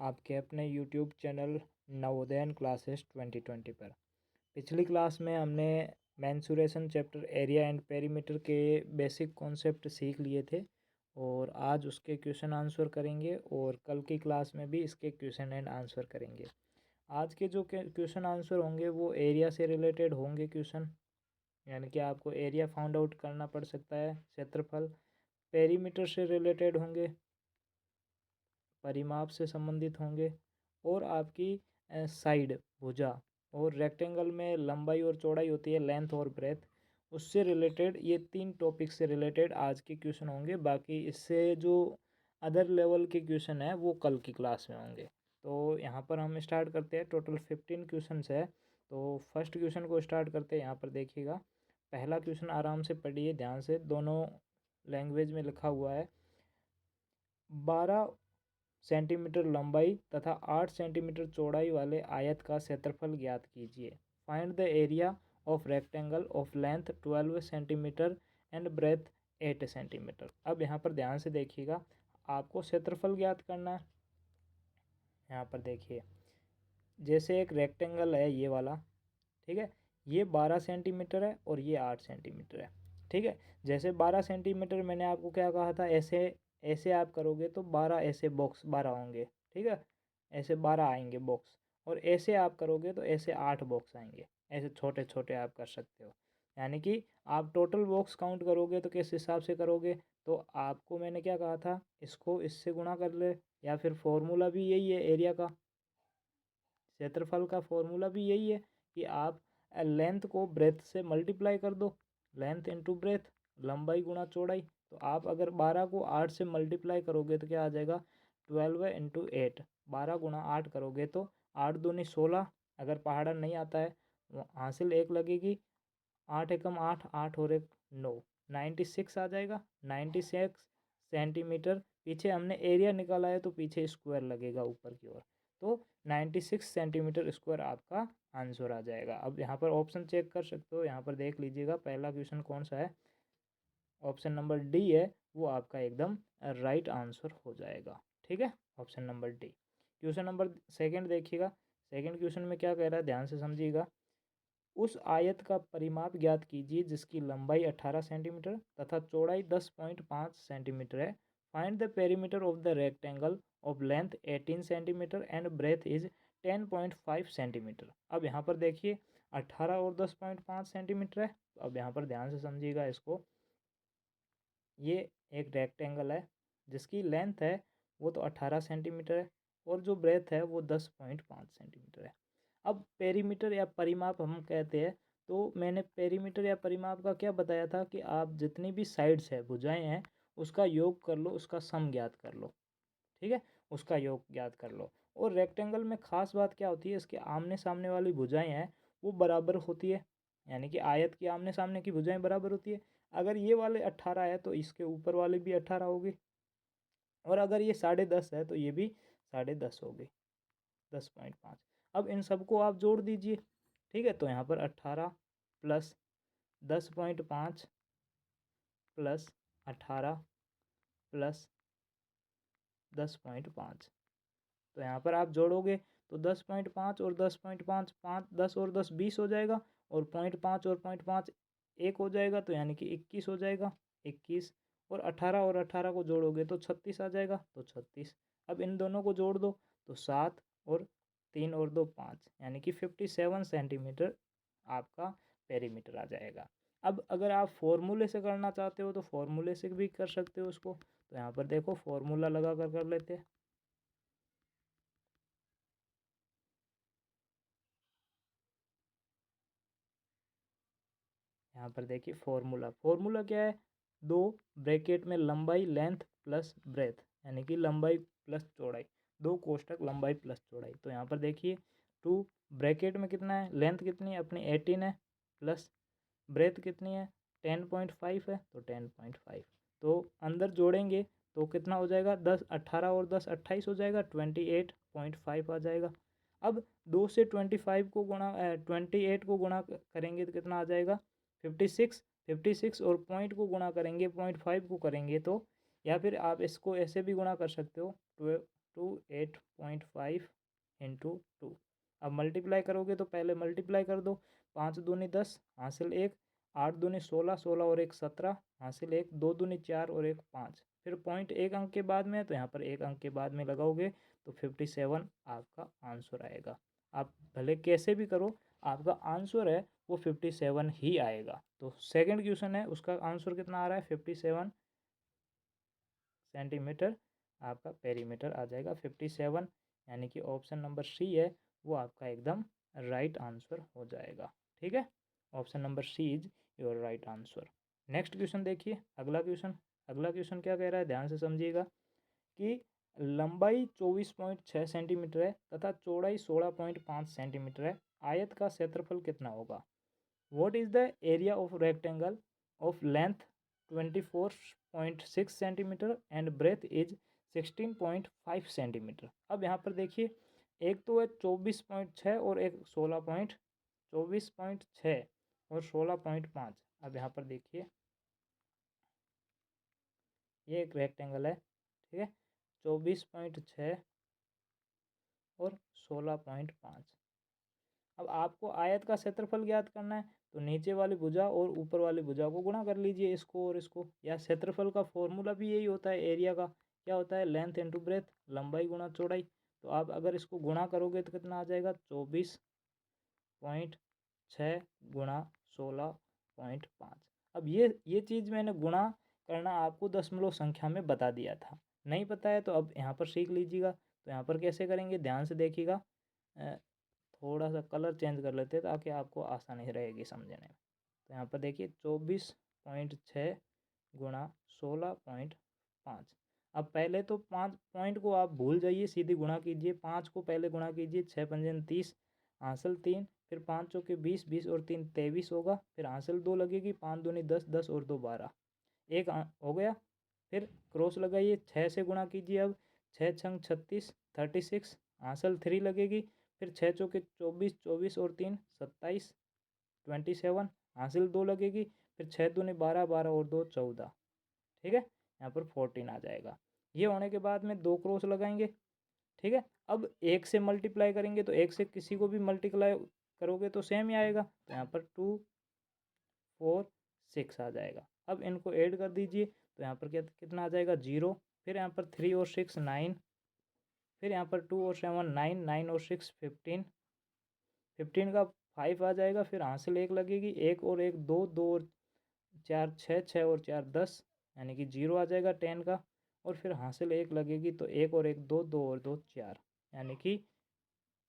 आपके अपने YouTube channel Navodayan classes 2020 पर। पिछली क्लास में हमने mensuration chapter area and perimeter के बेसिक कॉन्सेप्ट सीख लिए थे और आज उसके क्वेश्चन आंसर करेंगे और कल की क्लास में भी इसके क्वेश्चन एंड आंसर करेंगे। आज के जो क्वेश्चन आंसर होंगे वो एरिया से रिलेटेड होंगे क्वेश्चन, यानी कि आपको एरिया फाउंड आउट करना पड़ सकता है, क्षेत्रफल। पेरीमीटर से रिलेटेड होंगे, परिमाप से संबंधित होंगे, और आपकी साइड भुजा, और रेक्टेंगल में लंबाई और चौड़ाई होती है, लेंथ और ब्रेथ, उससे रिलेटेड ये 3 टॉपिक से रिलेटेड आज के क्वेश्चन होंगे। बाकी इससे जो अदर लेवल के क्वेश्चन है वो कल की क्लास में होंगे। तो यहाँ पर हम स्टार्ट करते हैं। टोटल 15 क्वेश्चन है। तो फर्स्ट क्वेश्चन को स्टार्ट करते हैं। यहाँ पर देखिएगा, पहला क्वेश्चन आराम से पढ़िए ध्यान से, दोनों लैंग्वेज में लिखा हुआ है। 12 सेंटीमीटर लंबाई तथा 8 सेंटीमीटर चौड़ाई वाले आयत का क्षेत्रफल ज्ञात कीजिए। Find the area of rectangle of length 12 centimetre and breadth 8 centimetre. अब यहाँ पर ध्यान से देखिएगा, आपको क्षेत्रफल ज्ञात करना है। यहाँ पर देखिए, जैसे एक रेक्टेंगल है ये वाला, ठीक है, ये 12 सेंटीमीटर है और ये 8 सेंटीमीटर है, ठीक है। जैसे 12 सेंटीमीटर मैंने आपको क्या कहा था, ऐसे ऐसे आप करोगे तो 12 ऐसे बॉक्स 12 होंगे, ठीक है, ऐसे 12 आएंगे बॉक्स, और ऐसे आप करोगे तो ऐसे 8 बॉक्स आएंगे। ऐसे छोटे छोटे आप कर सकते हो, यानी कि आप टोटल बॉक्स काउंट करोगे तो किस हिसाब से करोगे। तो आपको मैंने क्या कहा था, इसको इससे गुणा कर ले, या फिर फॉर्मूला भी यही है एरिया का, क्षेत्रफल का फॉर्मूला भी यही है कि आप लेंथ को ब्रेथ से मल्टीप्लाई कर दो, लेंथ इंटू ब्रेथ, लंबाई गुणा चौड़ाई। तो आप अगर 12 को 8 से मल्टीप्लाई करोगे तो क्या आ जाएगा, 12 इंटू 8, 12 गुणा 8 करोगे तो 8 दूनी 16, अगर पहाड़ा नहीं आता है हासिल 1 लगेगी, 8 एकम 8, 8 और 1 9, 96 आ जाएगा। 96 सेंटीमीटर, पीछे हमने एरिया निकाला है तो पीछे स्क्वायर लगेगा ऊपर की ओर, तो 96 सेंटीमीटर स्क्वायर आपका आंसर आ जाएगा। अब यहाँ पर ऑप्शन चेक कर सकते हो, यहाँ पर देख लीजिएगा पहला क्वेश्चन कौन सा है, ऑप्शन नंबर डी है, वो आपका एकदम राइट आंसर हो जाएगा, ठीक है, option number D. Question number second देखिएगा, सेकंड क्वेश्चन में क्या कह रहा है, ध्यान से समझिएगा। उस आयत का परिमाप ज्ञात कीजिए जिसकी लंबाई 18 सेंटीमीटर तथा चौड़ाई 10.5 सेंटीमीटर है। Find the perimeter of the rectangle of length 18 centimetre and breadth is 10.5 centimetre. अब यहाँ पर देखिए 18 और 10.5 सेंटीमीटर है। तो अब यहाँ पर ध्यान से समझिएगा इसको, ये एक रेक्टेंगल है जिसकी लेंथ है वो तो 18 सेंटीमीटर है और जो ब्रेथ है वो 10.5 सेंटीमीटर है। अब पेरीमीटर या परिमाप हम कहते हैं, तो मैंने पेरीमीटर या परिमाप का क्या बताया था कि आप जितनी भी साइड्स है, भुजाएं हैं, उसका योग कर लो, उसका सम ज्ञात कर लो, ठीक है, उसका योग ज्ञात कर लो। और रेक्टेंगल में खास बात क्या होती है, इसके आमने सामने वाली भुजाएं हैं वो बराबर होती है, यानी कि आयत की आमने सामने की भुजाएं बराबर होती है। अगर ये वाले 18 है तो इसके ऊपर वाले भी 18 होगी, और अगर ये 10.5 है तो ये भी 10.5 होगी, 10.5। अब इन सबको आप जोड़ दीजिए, ठीक है, तो यहाँ पर 18 प्लस 10.5 प्लस 18 प्लस 10.5, तो यहाँ पर आप जोड़ोगे तो 10.5 और 10.5, 5 10 और 10 20 हो जाएगा, और 0.5 और 0.5 1 हो जाएगा, तो यानी कि 21 हो जाएगा, 21। और 18 और 18 को जोड़ोगे तो 36 आ जाएगा, तो 36। अब इन दोनों को जोड़ दो तो 7 और 3 और 2 5, यानी कि 57 सेंटीमीटर आपका पेरीमीटर आ जाएगा। अब अगर आप फॉर्मूले से करना चाहते हो तो फॉर्मूले से भी कर सकते हो उसको। तो यहाँ पर देखो फॉर्मूला लगा कर लेते हैं। यहाँ पर देखिए फॉर्मूला, फॉर्मूला क्या है, 2 ब्रैकेट में लंबाई लेंथ प्लस ब्रेथ, यानी कि लंबाई प्लस चौड़ाई, 2 कोष्टक लंबाई प्लस चौड़ाई। तो यहाँ पर देखिए 2 ब्रैकेट में कितना है, लेंथ कितनी है अपनी 18 है, प्लस ब्रेथ कितनी है 10.5 है, तो 10.5। तो अंदर जोड़ेंगे तो कितना हो जाएगा, 10 18 और 10 28 हो जाएगा, 28.5 आ जाएगा। अब 2 से 25 को गुणा 28 को गुणा करेंगे तो कितना आ जाएगा 56, 56 और पॉइंट को गुणा करेंगे 0.5 को करेंगे तो, या फिर आप इसको ऐसे भी गुणा कर सकते हो, टू 8.5 इंटू 2। अब मल्टीप्लाई करोगे तो पहले मल्टीप्लाई कर दो, 5 दूनी 10 हासिल 1, 8 दूनी 16, 16 और 1 17 हासिल 1, 2 दूनी 4 और 1 5। फिर पॉइंट एक अंक के बाद में है तो यहाँ पर एक अंक के बाद में लगाओगे तो 57 आपका आंसर आएगा। आप भले कैसे भी करो, आपका आंसर है वो 57 ही आएगा। तो सेकंड क्वेश्चन है, उसका आंसर कितना आ रहा है, 57 सेंटीमीटर आपका पेरीमीटर आ जाएगा 57, यानी कि ऑप्शन नंबर सी है वो आपका एकदम राइट आंसर हो जाएगा। ठीक है, option number C is your right answer. Next question देखिए, अगला क्वेश्चन क्या कह रहा है, ध्यान से समझिएगा कि लंबाई 24.6 सेंटीमीटर है तथा चौड़ाई 16.5 सेंटीमीटर है, आयत का क्षेत्रफल कितना होगा। What is the area of rectangle of length 24.6 centimetre and breadth is 16.5 centimetre. अब यहाँ पर देखिए, एक तो है 24.6 और एक 24.6 और 16.5। अब यहाँ पर देखिए, ये एक रेक्टेंगल है, ठीक है, 24.6 और 16.5। अब आपको आयत का क्षेत्रफल ज्ञात करना है तो नीचे वाली भुजा और ऊपर वाली भुजा को गुणा कर लीजिए, इसको और इसको। या क्षेत्रफल का फॉर्मूला भी यही होता है, एरिया का क्या होता है, लेंथ इंटू ब्रेथ, लंबाई गुणा चौड़ाई। तो आप अगर इसको गुणा करोगे तो कितना आ जाएगा, 24.6 गुणा 16.5। अब ये चीज़ मैंने गुणा करना आपको दशमलव संख्या में बता दिया था, नहीं पता है तो अब यहाँ पर सीख लीजिएगा। तो यहाँ पर कैसे करेंगे, ध्यान से देखिएगा, थोड़ा सा कलर चेंज कर लेते हैं ताकि आपको आसानी रहेगी समझने में। तो यहाँ पर देखिए 24.6 गुणा 16.5। अब पहले तो 5 पॉइंट को आप भूल जाइए, सीधी गुणा कीजिए, 5 को पहले गुणा कीजिए, 6 पंजे 30 हासिल 3, फिर 5 चौके 20, 20 और 3 23 होगा, फिर हासिल 2 लगेगी, 5 दूनी 10, 10 और 2 12, एक हो गया। फिर क्रॉस लगाइए, 6 से गुणा कीजिए, अब 6 छंग 36 36 हासिल 3 लगेगी, फिर 6 चौके 24, 24 और 3 27 27 हासिल 2 लगेगी, फिर 6 दूनी 12, 12 और 2 14। ठीक है, यहाँ पर 14 आ जाएगा। ये होने के बाद में 2 क्रॉस लगाएंगे, ठीक है। अब 1 से मल्टीप्लाई करेंगे तो 1 से किसी को भी मल्टीप्लाई करोगे तो सेम ही आएगा, तो यहाँ पर 2 4 6 आ जाएगा। अब इनको ऐड कर दीजिए तो यहाँ पर कितना आ जाएगा, 0। फिर यहाँ पर 3 और 6 9, फिर यहाँ पर 2 और 7 9, 9 और 6 15, 15 का 5 आ जाएगा, फिर हासिल 1 लगेगी, 1 और 1 2, 2 और 4 6, 6 और 4 10, यानी कि 0 आ जाएगा 10 का। और फिर हासिल 1 लगेगी तो 1 और 1 2, 2 और 2 4, यानी कि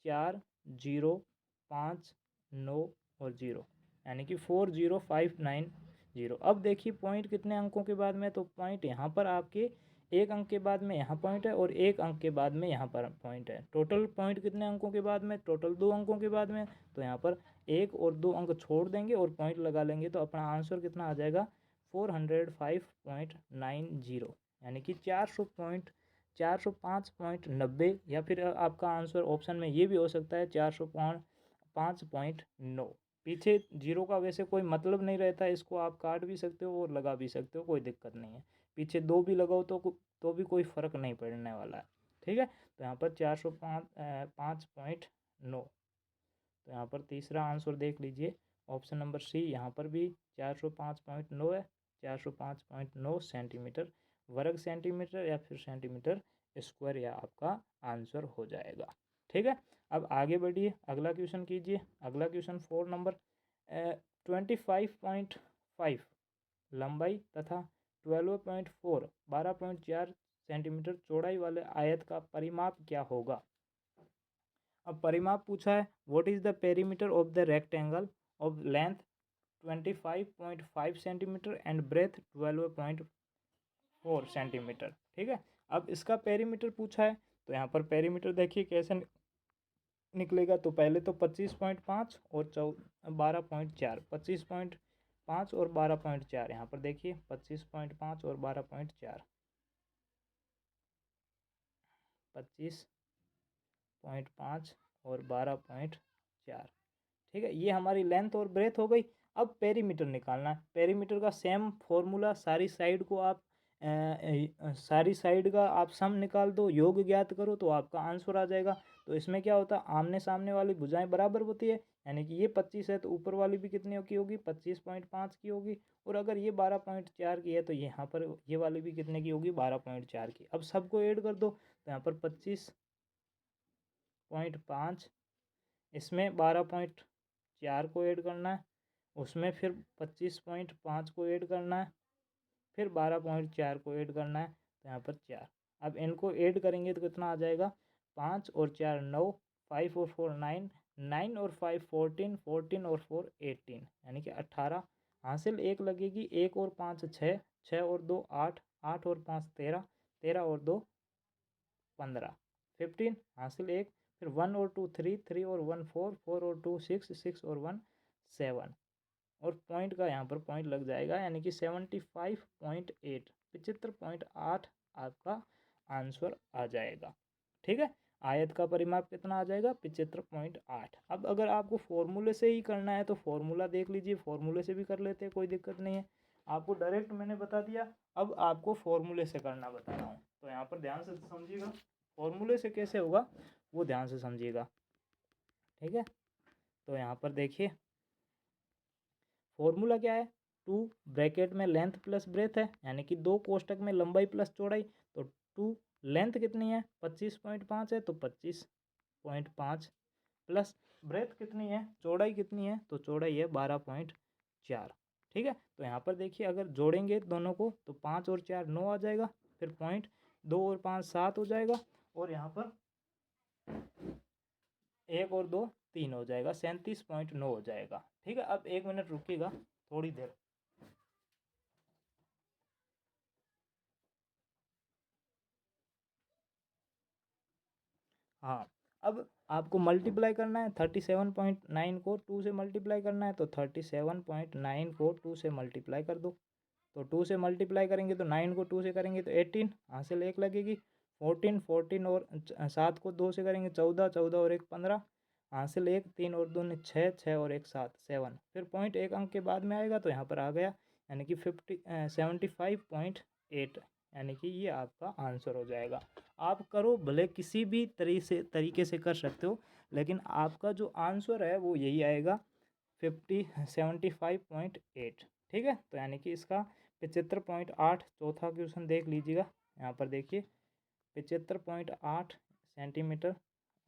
4 0 5 9 और 0, यानी कि 40590। अब देखिए पॉइंट कितने अंकों के बाद में, तो पॉइंट यहाँ पर आपके एक अंक के बाद में यहाँ पॉइंट है और एक अंक के बाद में यहाँ पर पॉइंट है। टोटल पॉइंट कितने अंकों के बाद में, टोटल 2 अंकों के बाद में। तो यहाँ पर 1 और 2 अंक छोड़ देंगे और पॉइंट लगा लेंगे तो अपना आंसर कितना आ जाएगा, 405.90, यानी कि 405.90। या फिर आपका आंसर ऑप्शन में ये भी हो सकता है 405.9। पीछे जीरो का वैसे कोई मतलब नहीं रहता है, इसको आप काट भी सकते हो और लगा भी सकते हो, कोई दिक्कत नहीं है। पीछे 2 भी लगाओ तो भी कोई फ़र्क नहीं पड़ने वाला है, ठीक है। तो यहाँ पर 405.9। तो यहाँ पर तीसरा आंसर देख लीजिए, ऑप्शन नंबर सी, यहाँ पर भी 405.9 है। 405.9 सेंटीमीटर वर्ग सेंटीमीटर या फिर सेंटीमीटर स्क्वायर, या आपका आंसर हो जाएगा। ठीक है, अब आगे बढ़िए, अगला क्वेश्चन कीजिए। अगला क्वेश्चन 4 नंबर, 25.5 लंबाई तथा 12.4 12.4 सेंटीमीटर चौड़ाई वाले आयत का परिमाप क्या होगा। अब परिमाप पूछा है, what is the perimeter of the rectangle of length 25.5 centimetre and breadth 12.4 centimetre. ठीक है, अब इसका पेरीमीटर पूछा है तो यहाँ पर पेरीमीटर देखिए कैसे निकलेगा। तो पहले तो 25.5 और 12.4, 25.5 और 12.4, यहाँ पर देखिए 25.5 और 12.4, 25.5 और 12.4। ठीक है, ये हमारी लेंथ और ब्रेथ हो गई। अब पेरीमीटर निकालना है। पेरीमीटर का सेम फॉर्मूला, सारी साइड को आप सारी साइड का आप सम निकाल दो, योग ज्ञात करो तो आपका आंसर आ जाएगा। तो इसमें क्या होता है, आमने सामने वाली भुजाएं बराबर होती है, यानी कि ये 25 है तो ऊपर वाली भी कितनी की होगी, 25.5 की होगी। और अगर ये 12.4 की है तो यहाँ पर ये वाली भी कितने की होगी, 12.4 की। अब सबको ऐड कर दो तो यहाँ पर 25.5, इसमें 12.4 को ऐड करना है, उसमें फिर 25.5 को ऐड करना है, फिर 12.4 को ऐड करना है, तो यहाँ पर 4। अब इनको ऐड करेंगे तो कितना आ जाएगा, 5 और 4 9, 5 और 4 9, 9 और 5 14, 14 और 4 18, यानी कि 18 हासिल 1 लगेगी, 1 और 5 6, 6 और 2 8, 8 और 5 13, 13 और 2 15, 15 हासिल 1, फिर 1 और 2 3, 3 और 1 4, 4 और 2 6, 6 और 1 7, और पॉइंट का यहाँ पर पॉइंट लग जाएगा, यानी कि 75.8, 75.8 आपका आंसर आ जाएगा। ठीक है, आयत का परिमाप कितना आ जाएगा, 75.8। अब अगर आपको फॉर्मूले से ही करना है तो फॉर्मूला देख लीजिए, फॉर्मूले से भी कर लेते हैं, कोई दिक्कत नहीं है। आपको डायरेक्ट मैंने बता दिया, अब आपको फॉर्मूले से करना बता रहा हूँ, तो यहाँ पर ध्यान से समझिएगा, फॉर्मूले से कैसे होगा वो ध्यान से समझिएगा। ठीक है, तो यहाँ पर देखिए फॉर्मूला क्या है, 2 ब्रैकेट में लेंथ प्लस ब्रेथ है, यानी कि 2 कोष्टक में लंबाई प्लस चौड़ाई। तो 2 लेंथ कितनी है, 25.5 है, तो 25.5 प्लस ब्रेथ कितनी है, चौड़ाई कितनी है, तो चौड़ाई है 12.4। ठीक है, तो यहाँ पर देखिए अगर जोड़ेंगे दोनों को तो 5 और 4 9 आ जाएगा, फिर पॉइंट 2 और 5 7 हो जाएगा, और यहाँ पर 1 और 2 3 हो जाएगा, 37.9 हो जाएगा। ठीक है, अब 1 मिनट रुकिएगा थोड़ी देर। हाँ, अब आपको मल्टीप्लाई करना है, 37.9 को 2 से मल्टीप्लाई करना है, तो 37.9 को 2 से मल्टीप्लाई कर दो। तो 2 से मल्टीप्लाई करेंगे तो 9 को 2 से करेंगे तो 18, हासिल 1 लगेगी, 14, 14 और 7 को 2 से करेंगे 14, 14 और 1 15, हासिल 1, 3 और 2 6, 6 और 1 7 7, फिर पॉइंट 1 अंक के बाद में आएगा तो यहाँ पर आ गया, यानी कि 75.8, यानी कि ये आपका आंसर हो जाएगा। आप करो भले किसी भी तरीके से कर सकते हो, लेकिन आपका जो आंसर है वो यही आएगा, 75.8। ठीक है, तो यानी कि इसका 75.8, चौथा क्वेश्चन देख लीजिएगा, यहाँ पर देखिए 75.8 सेंटीमीटर,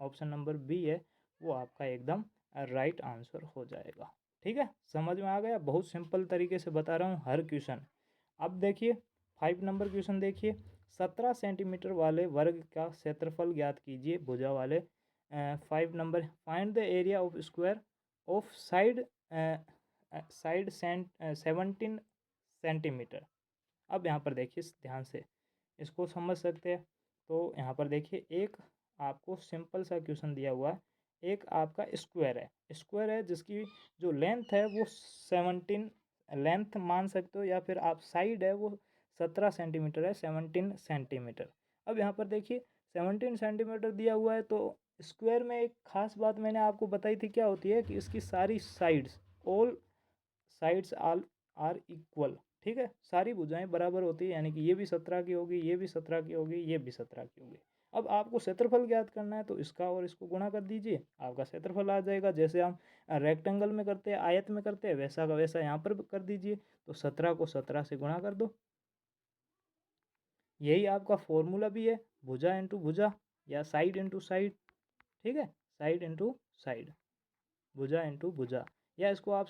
ऑप्शन नंबर बी है वो आपका एकदम राइट आंसर हो जाएगा। ठीक है, समझ में आ गया, बहुत सिंपल तरीके से बता रहा हूँ हर क्वेश्चन। अब देखिए 5 नंबर क्वेश्चन देखिए, 17 सेंटीमीटर वाले वर्ग का क्षेत्रफल ज्ञात कीजिए भुजा वाले। 5 number, find the area of square of side 17 centimetre. अब यहाँ पर देखिए ध्यान से इसको समझ सकते हैं। तो यहाँ पर देखिए एक आपको सिंपल सा क्वेश्चन दिया हुआ है, एक आपका स्क्वायर है जिसकी जो लेंथ है वो 17 लेंथ मान सकते हो, या फिर आप साइड है वो 17 सेंटीमीटर है, 17 सेंटीमीटर। अब यहाँ पर देखिए 17 सेंटीमीटर दिया हुआ है, तो स्क्वायर में एक खास बात मैंने आपको बताई थी क्या होती है, कि इसकी सारी sides, all sides all are equal. ठीक है, सारी भुजाएं बराबर होती है, यानी कि ये भी 17 की होगी, ये भी 17 की होगी, ये भी 17 की होगी। अब आपको क्षेत्रफल ज्ञात करना है तो इसका और इसको गुणा कर दीजिए, आपका क्षेत्रफल आ जाएगा। जैसे हम रेक्टेंगल में करते हैं, आयत में करते हैं, वैसा का वैसा यहाँ पर कर दीजिए। तो 17 को 17 से गुणा कर दो, यही आपका फॉर्मूला भी है, भुजा इंटू भुजा या साइड इंटू साइड। ठीक है, साइड इंटू साइड, भुजा इंटू भुजा, या इसको आप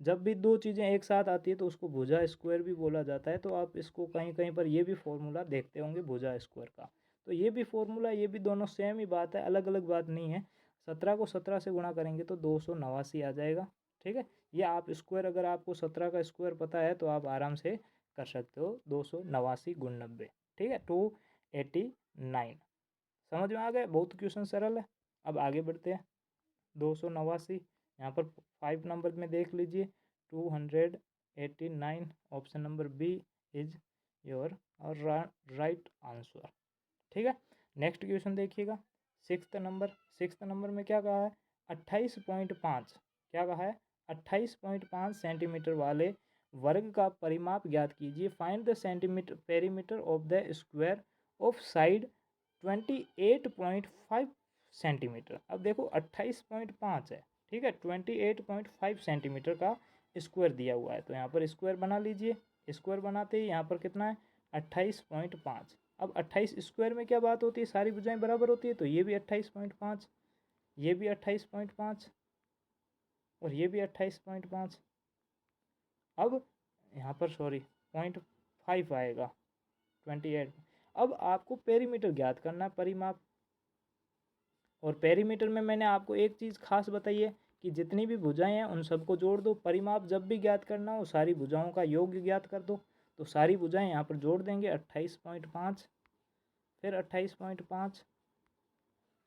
जब भी दो चीज़ें एक साथ आती है तो उसको भुजा स्क्वायर भी बोला जाता है। तो आप इसको कहीं कहीं पर ये भी फॉर्मूला देखते होंगे भुजा स्क्वायर का। तो ये भी फॉर्मूला, ये भी दोनों सेम ही बात है, अलग अलग बात नहीं है। 17 को 17 से गुणा करेंगे तो 289 आ जाएगा। ठीक है, ये आप स्क्वायर, अगर आपको 17 का स्क्वायर पता है तो आप आराम से कर सकते हो, 289 गुण 90। ठीक है, 289। समझ में आ गया, बहुत क्वेश्चन सरल है। अब आगे बढ़ते हैं, 289 यहाँ पर 5 नंबर में देख लीजिए, 289, option number B is your right answer. ठीक है, नेक्स्ट क्वेश्चन देखिएगा, 6 नंबर में क्या कहा है, 28.5, क्या कहा है, 28.5 सेंटीमीटर वाले वर्ग का परिमाप ज्ञात कीजिए। Find the centimetre perimeter of the square of side 28.5 centimetre. अब देखो 28.5 है, ठीक है, 28.5 सेंटीमीटर का स्क्वायर दिया हुआ है, तो यहाँ पर स्क्वायर बना लीजिए। स्क्वायर बनाते ही यहाँ पर कितना है 28.5। अब 28 स्क्वायर में क्या बात होती है, सारी भुजाएं बराबर होती है, तो ये भी 28.5, ये भी 28.5 और ये भी 28.5। अब यहाँ पर सॉरी 0.5 आएगा 28। अब आपको पेरीमीटर ज्ञात करना है, परिमाप। और पेरीमीटर में मैंने आपको एक चीज़ खास बताई है कि जितनी भी भुजाएं हैं उन सबको जोड़ दो। परिमाप जब भी ज्ञात करना हो सारी भुजाओं का योग ज्ञात कर दो। तो सारी भुजाएं यहाँ पर जोड़ देंगे 28.5, फिर 28.5,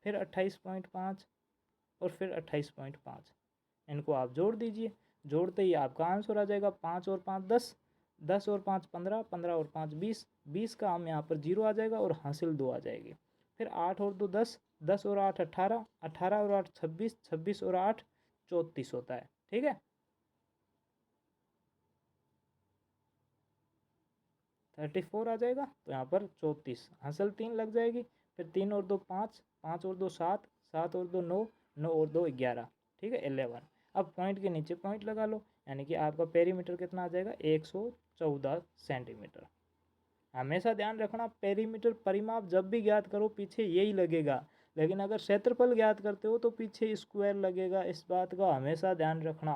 फिर 28.5 और फिर 28.5। इनको आप जोड़ दीजिए। जोड़ते ही आपका आंसर आ जाएगा 5 और 5 10, 10 और 5 15, 15 और 5 20, 20 का हम यहाँ पर 0 आ जाएगा और हासिल 2 आ जाएगी। फिर 8 और 2 10, 10 और 8 18, 18 और 8 26, 26 और 8 34 होता है, ठीक है। 34 आ जाएगा, तो यहाँ पर 34 हासिल 3 लग जाएगी। फिर 3 और 2 5, 5 और 2 7, 7 और 2 9, 9 और 2 11, ठीक है 11। अब पॉइंट के नीचे पॉइंट लगा लो, यानी कि आपका पेरीमीटर कितना आ जाएगा 114 सेंटीमीटर। हमेशा ध्यान रखना, पेरीमीटर परिमाप जब भी ज्ञात करो पीछे यही लगेगा, लेकिन अगर क्षेत्रफल ज्ञात करते हो तो पीछे स्क्वायर लगेगा। इस बात का हमेशा ध्यान रखना।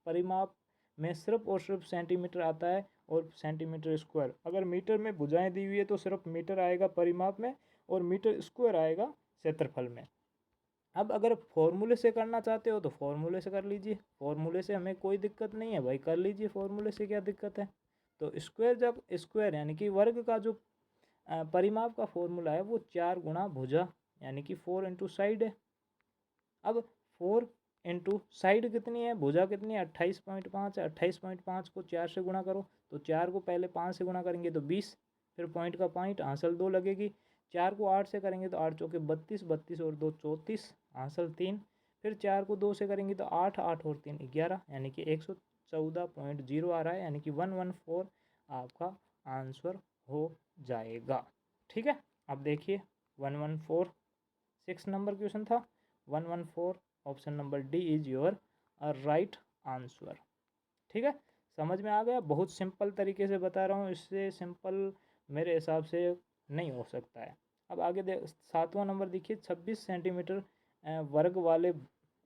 परिमाप में सिर्फ और सिर्फ सेंटीमीटर आता है और सेंटीमीटर स्क्वायर। अगर मीटर में भुजाएं दी हुई है तो सिर्फ मीटर आएगा परिमाप में और मीटर स्क्वायर आएगा क्षेत्रफल में। अब अगर फॉर्मूले से करना चाहते हो तो फॉर्मूले से कर लीजिए, फॉर्मूले से हमें कोई दिक्कत नहीं है भाई, कर लीजिए फॉर्मूले से, क्या दिक्कत है। तो स्क्वायर, जब स्क्वायर यानी कि वर्ग का जो परिमाप का फॉर्मूला है वो 4 गुणा भुजा यानी कि 4 इंटू साइड है। अब 4 इंटू साइड कितनी है, भुजा कितनी है 28.5 है। 28.5 को 4 से गुणा करो, तो 4 को पहले 5 से गुणा करेंगे तो 20, फिर पॉइंट का पॉइंट हासिल 2 लगेगी। 4 को 8 से करेंगे तो 8 चौके 32, 32 और 2 34 हासिल 3। फिर 4 को 2 से करेंगे तो 8, 8 और 3 11, यानी कि 114.0 आ रहा है, यानी कि 114 आपका आंसर हो जाएगा, ठीक है। अब देखिए 114 6 नंबर क्वेश्चन था। 114 option number D is your right answer, ठीक है। समझ में आ गया, बहुत सिंपल तरीके से बता रहा हूँ, इससे सिंपल मेरे हिसाब से नहीं हो सकता है। अब आगे 7वां नंबर देखिए, 26 सेंटीमीटर वर्ग वाले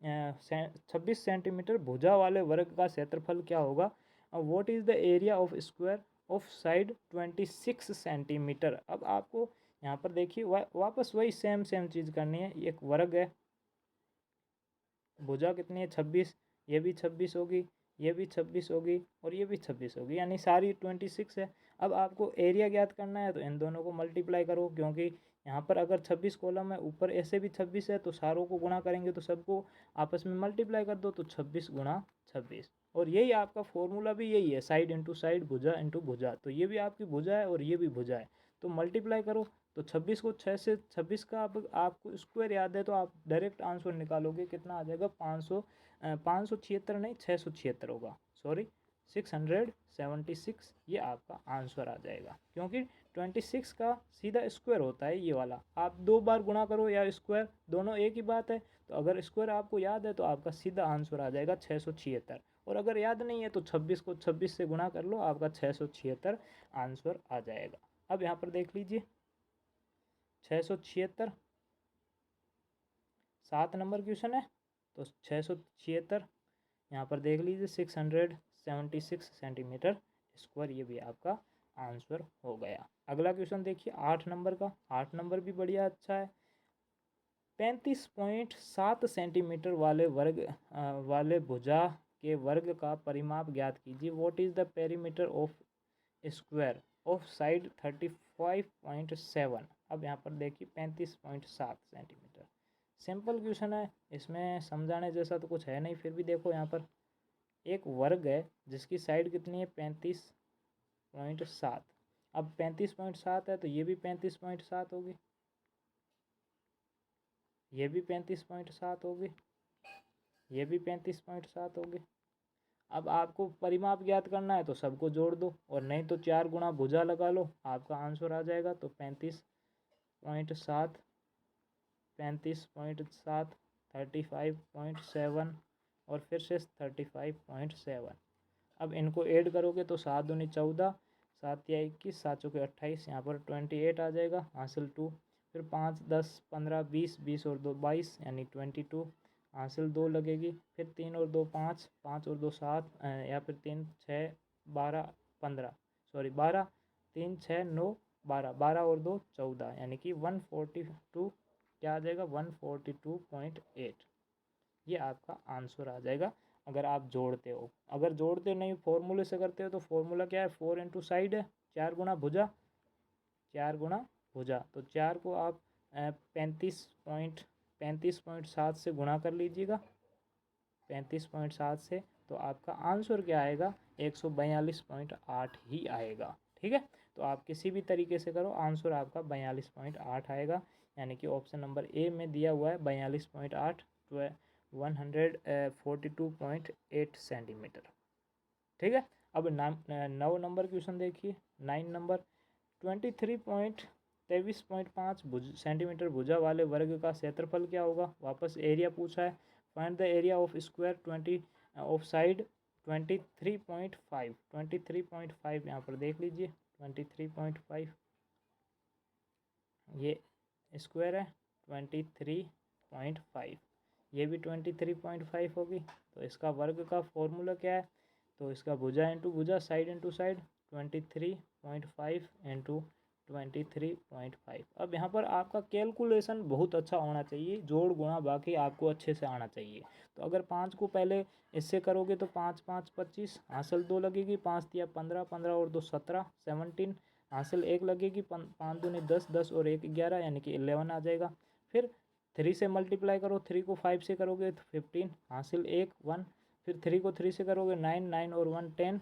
26 सेंटीमीटर भुजा वाले वर्ग का क्षेत्रफल क्या होगा। What is the area of square of side 26 centimetre. अब आपको यहाँ पर देखिए वापस वही सेम चीज़ करनी है। एक वर्ग है, भुजा कितनी है 26, ये भी 26 होगी, ये भी 26 होगी और ये भी 26 होगी, यानी सारी 26 है। अब आपको एरिया ज्ञात करना है तो इन दोनों को मल्टीप्लाई करो, क्योंकि यहाँ पर अगर 26 कॉलम है, ऊपर ऐसे भी 26 है, तो सारों को गुणा करेंगे तो सबको आपस में मल्टीप्लाई कर दो, तो 26 गुणा 26। और यही आपका फॉर्मूला भी यही है, साइड इंटू साइड, भुजा इंटू भुजा। तो ये भी आपकी भुजा है और ये भी भुजा है, तो मल्टीप्लाई करो। तो 26 को 6 से 26 का आपको स्क्वायर याद है तो आप डायरेक्ट आंसर निकालोगे, कितना आ जाएगा 576 नहीं 676 होगा, सॉरी 676, ये आपका आंसर आ जाएगा, क्योंकि 26 का सीधा स्क्वायर होता है ये वाला। आप 2 बार गुणा करो या स्क्वायर, दोनों एक ही बात है। तो अगर स्क्वायर आपको याद है तो आपका सीधा आंसर आ जाएगा 676, और अगर याद नहीं है तो 26 को 26 से गुणा कर लो, आपका 676 आंसर आ जाएगा। अब यहाँ पर देख लीजिए 676 7 नंबर क्वेश्चन है, तो 676 यहाँ पर देख लीजिए 676 सेंटीमीटर स्क्वायर, ये भी आपका आंसर हो गया। अगला क्वेश्चन देखिए 8 नंबर का। 8 नंबर भी बढ़िया अच्छा है। 35.7 सेंटीमीटर वाले भुजा के वर्ग का परिमाप ज्ञात कीजिए। What is the perimeter of square of side 35.7। अब यहाँ पर देखिए 35.7 सेंटीमीटर, सिंपल क्वेश्चन है, इसमें समझाने जैसा तो कुछ है नहीं। फिर भी देखो यहाँ पर एक वर्ग है जिसकी साइड कितनी है 35.7। अब 35.7 है तो ये भी 35.7 होगी, ये भी 35.7 होगी, ये भी 35.7 होगी। अब आपको परिमाप ज्ञात करना है तो सबको जोड़ दो, और नहीं तो 4 गुणा भुजा लगा लो, आपका आंसर आ जाएगा। तो 35.7, 35.7, 35.7 और फिर से 35.7। अब इनको ऐड करोगे तो 7 दूनी 14, 7 या 21, 7 चौके 28, यहाँ पर 28 आ जाएगा, हासिल 2। फिर 5, 10, 15, 20, 20 और 2 22 यानी 22, हासिल 2 लगेगी। फिर 3 और 2 5, 5 और 2 7, या फिर 3 6 12 15, सॉरी 12, 3 6 9 12, 12 और 2 14 यानी कि 142, क्या आ जाएगा 142.8। ये आपका आंसर आ जाएगा अगर आप जोड़ते हो। अगर जोड़ते नहीं फॉर्मूले से करते हो तो फॉर्मूला क्या है, 4 इंटू साइड है, 4 गुना भुजा, 4 गुना भुजा। तो 4 को आप 35.7 से गुणा कर लीजिएगा, 35.7 से, तो आपका आंसर क्या आएगा 142.8 ही आएगा। ठीक है, तो आप किसी भी तरीके से करो आंसर आपका 42.8 आएगा, यानी कि ऑप्शन नंबर ए में दिया हुआ है 42.8 तो 142.8 सेंटीमीटर। ठीक है, अब 9 नंबर क्वेश्चन देखिए। 9 नंबर 23.5 सेंटीमीटर भुजा वाले वर्ग का क्षेत्रफल क्या होगा। वापस एरिया पूछा है, find the area of square 20 of side 23.5, 23.5 यहाँ पर देख लीजिए 23.5, ये स्क्वायर है 23.5, ये भी 23.5 होगी। तो इसका वर्ग का फॉर्मूला क्या है, तो इसका भुजा इंटू भुजा, साइड इंटू साइड, 23.5 इंटू 23.5। अब यहाँ पर आपका कैलकुलेशन बहुत अच्छा होना चाहिए, जोड़ गुणा बाकी आपको अच्छे से आना चाहिए। तो अगर 5 को पहले इससे करोगे तो 5 5 25, हासिल 2 लगेगी, 5 दिया 15, 15 और 2 17, 17, हासिल 1 लगेगी, 5 दूनी 10, 10 और 1 11 यानी कि 11 आ जाएगा। फिर 3 से मल्टीप्लाई करो, 3 को 5 से करोगे तो 15, हासिल 1 1, फिर 3 को 3 से करोगे 9, 9 और 1 10,